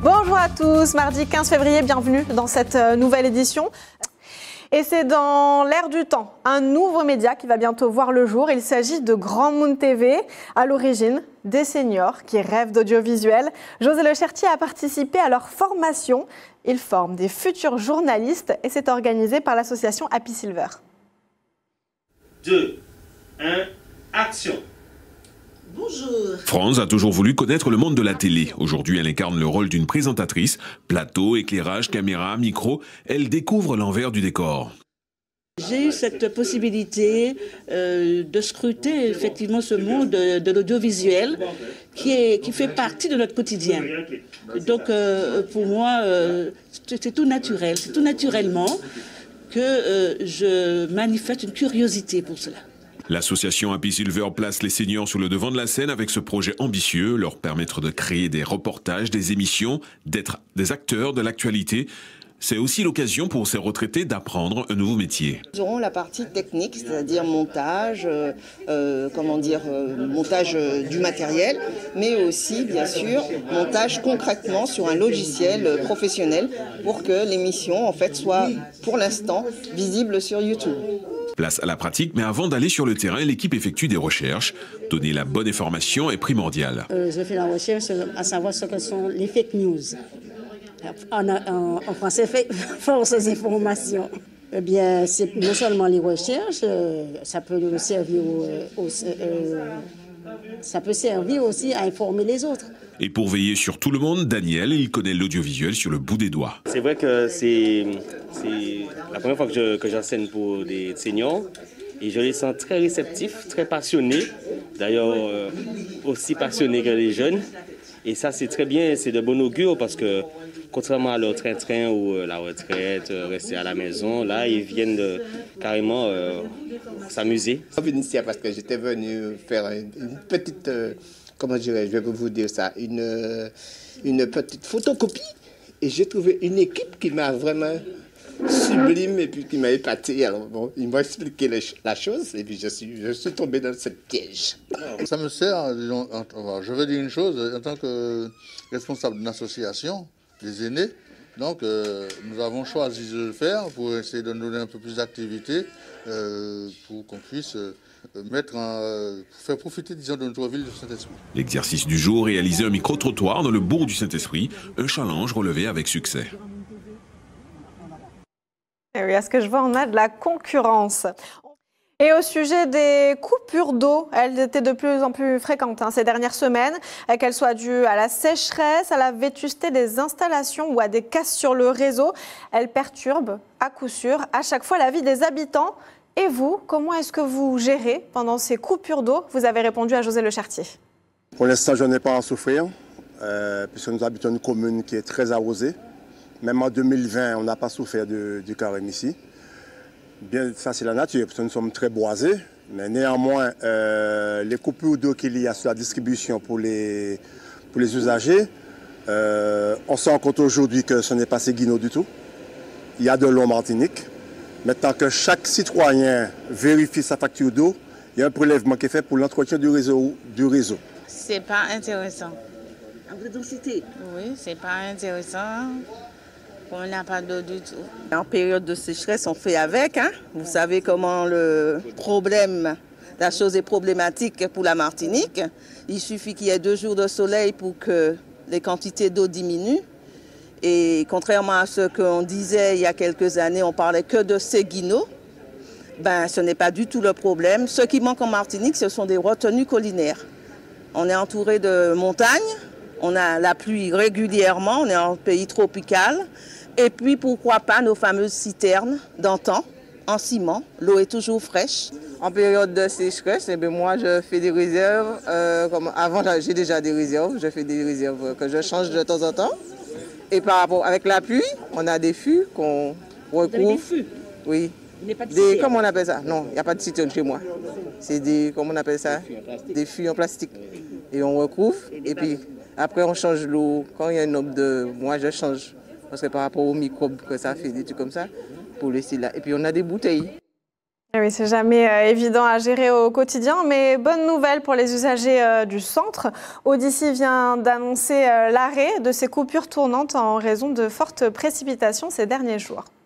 Bonjour à tous, mardi 15 février, bienvenue dans cette nouvelle édition. Et c'est dans l'air du temps, un nouveau média qui va bientôt voir le jour. Il s'agit de Grand Moon TV, à l'origine des seniors qui rêvent d'audiovisuel. José Lechertier a participé à leur formation. Il forme des futurs journalistes et c'est organisé par l'association Happy Silver. 2, 1, action! Bonjour. France a toujours voulu connaître le monde de la télé. Aujourd'hui, elle incarne le rôle d'une présentatrice. Plateau, éclairage, caméra, micro, elle découvre l'envers du décor. J'ai eu cette possibilité de scruter effectivement ce monde de l'audiovisuel qui fait partie de notre quotidien. Donc pour moi, c'est tout naturel, c'est tout naturellement que je manifeste une curiosité pour cela. L'association Happy Silver place les seniors sur le devant de la scène avec ce projet ambitieux, leur permettre de créer des reportages, des émissions, d'être des acteurs de l'actualité. C'est aussi l'occasion pour ces retraités d'apprendre un nouveau métier. Nous aurons la partie technique, c'est-à-dire montage, montage du matériel, mais aussi, bien sûr, montage concrètement sur un logiciel professionnel pour que l'émission, en fait, soit, pour l'instant, visible sur YouTube. Place à la pratique, mais avant d'aller sur le terrain, l'équipe effectue des recherches. Donner la bonne information est primordial. Je fais la recherche à savoir ce que sont les fake news. En français, fausses informations. Eh bien, c'est non seulement les recherches, ça peut servir aussi à informer les autres. Et pour veiller sur tout le monde, Daniel, il connaît l'audiovisuel sur le bout des doigts. C'est vrai que c'est la première fois que j'enseigne pour des seniors et je les sens très réceptifs, très passionnés, d'ailleurs aussi passionnés que les jeunes. Et ça, c'est très bien, c'est de bon augure parce que contrairement à leur train-train ou la retraite, rester à la maison, là, ils viennent carrément s'amuser. Je suis venu ici parce que j'étais venu faire une petite, comment dirais-je, je vais vous dire ça, une petite photocopie. Et j'ai trouvé une équipe qui m'a vraiment sublime et puis qui m'a épaté. Alors bon, ils m'ont expliqué la chose et puis je suis tombé dans ce piège. Ça me sert, disons, je veux dire une chose, en tant que responsable d'une association des aînés, donc nous avons choisi de le faire pour essayer de nous donner un peu plus d'activité pour qu'on puisse faire profiter, disons, de notre ville de Saint-Esprit. L'exercice du jour, réaliser un micro-trottoir dans le bourg du Saint-Esprit, un challenge relevé avec succès. Et oui, à ce que je vois, on a de la concurrence. Et au sujet des coupures d'eau, elles étaient de plus en plus fréquentes ces dernières semaines, qu'elles soient dues à la sécheresse, à la vétusté des installations ou à des casses sur le réseau. Elles perturbent à coup sûr à chaque fois la vie des habitants. Et vous, comment est-ce que vous gérez pendant ces coupures d'eau? Vous avez répondu à José Lechertier. Pour l'instant, je n'ai pas à en souffrir, puisque nous habitons une commune qui est très arrosée. Même en 2020, on n'a pas souffert du carême ici. Bien, ça c'est la nature, parce que nous sommes très boisés. Mais néanmoins, les coupures d'eau qu'il y a sur la distribution pour les usagers, on se rend compte aujourd'hui que ce n'est pas Séguino du tout. Il y a de l'eau en Martinique. Maintenant que chaque citoyen vérifie sa facture d'eau, il y a un prélèvement qui est fait pour l'entretien du réseau. C'est pas intéressant. En densité. Oui, c'est pas intéressant. On n'a pas d'eau du tout. En période de sécheresse, on fait avec. Vous savez comment la chose est problématique pour la Martinique. Il suffit qu'il y ait 2 jours de soleil pour que les quantités d'eau diminuent. Et contrairement à ce qu'on disait il y a quelques années, on parlait que de Séguino. Ben, ce n'est pas du tout le problème. Ce qui manque en Martinique, ce sont des retenues collinaires. On est entouré de montagnes, on a la pluie régulièrement, on est en pays tropical. Et puis, pourquoi pas nos fameuses citernes d'antan, en ciment. L'eau est toujours fraîche. En période de sécheresse, moi, je fais des réserves. Avant, j'ai déjà des réserves. Je fais des réserves que je change de temps en temps. Et par rapport avec la pluie, on a des fûts qu'on recouvre. Des fûts? Oui. Comment on appelle ça? Non, il n'y a pas de citerne chez moi. C'est comment on appelle ça? Des fûts en plastique. Et on recouvre. Et puis, après, on change l'eau. Quand il y a une aube moi, je change. Parce que par rapport aux microbes que ça fait, des trucs comme ça, pour laisser là. Et puis on a des bouteilles. Oui, c'est jamais évident à gérer au quotidien, mais bonne nouvelle pour les usagers du centre. Audici vient d'annoncer l'arrêt de ces coupures tournantes en raison de fortes précipitations ces derniers jours.